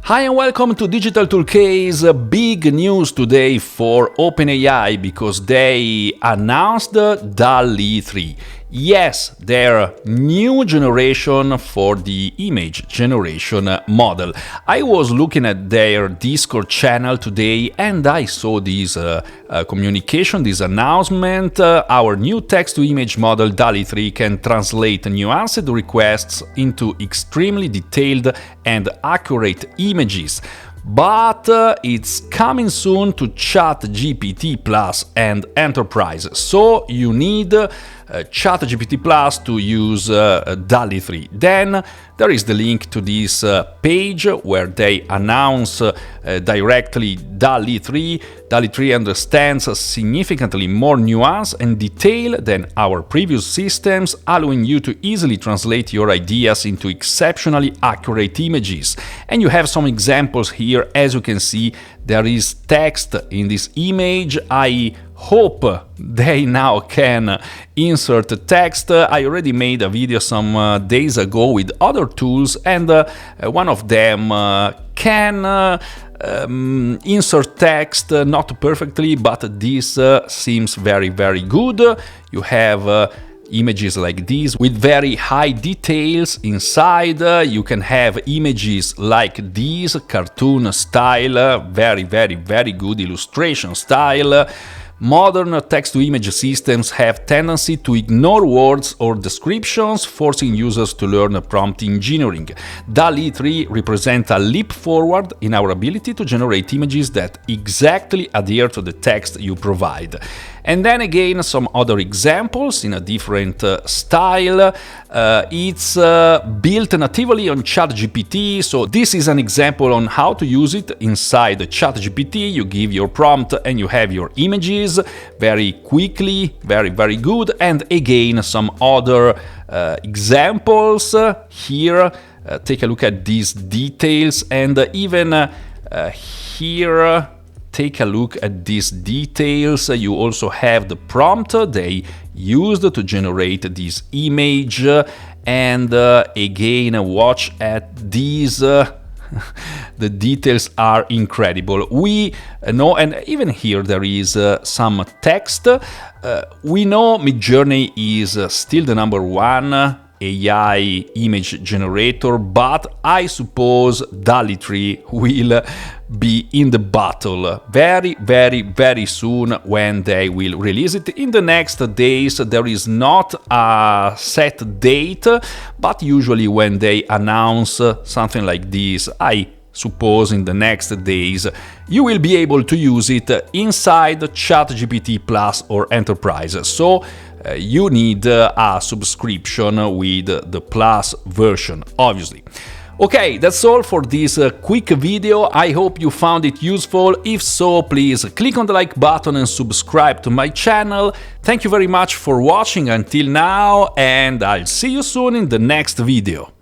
Hi and welcome to Digital Toolcase. Big news today for OpenAI because they announced DALL-E 3. Yes, their new generation for the image generation model. I was looking at their Discord channel today and I saw this communication, this announcement. Our new text-to-image model DALL-E 3 can translate nuanced requests into extremely detailed and accurate images. But it's coming soon to ChatGPT Plus and Enterprise, so you need ChatGPT Plus to use DALL-E 3. Then there is the link to this page where they announce directly DALL-E 3. DALL-E 3 understands significantly more nuance and detail than our previous systems, allowing you to easily translate your ideas into exceptionally accurate images. And you have some examples here. As you can see, there is text in this image. I hope they now can insert text. I already made a video some days ago with other tools, and one of them can insert text, not perfectly, but this seems very good. You have images like this with very high details inside. You can have images like this, cartoon style, very good illustration style. Modern text-to-image systems have tendency to ignore words or descriptions, forcing users to learn prompt engineering. DALL-E 3 represents a leap forward in our ability to generate images that exactly adhere to the text you provide. And then again, some other examples in a different style. It's built natively on ChatGPT, so this is an example on how to use it inside ChatGPT. You give your prompt and you have your images very quickly, very good. And again, some other examples here. Take a look at these details, and even here, take a look at these details. You also have the prompt they used to generate this image, and again, watch at these. The details are incredible. We know, and even here there is some text. We know Midjourney is still the #1 AI image generator, but I suppose DALL-E 3 will be in the battle very soon when they will release it. In the next days, there is not a set date, but usually when they announce something like this, I suppose in the next days, you will be able to use it inside ChatGPT Plus or Enterprise. So you need a subscription with the Plus version, obviously. Okay, that's all for this quick video. I hope you found it useful. If so, please click on the like button and subscribe to my channel. Thank you very much for watching until now, and I'll see you soon in the next video.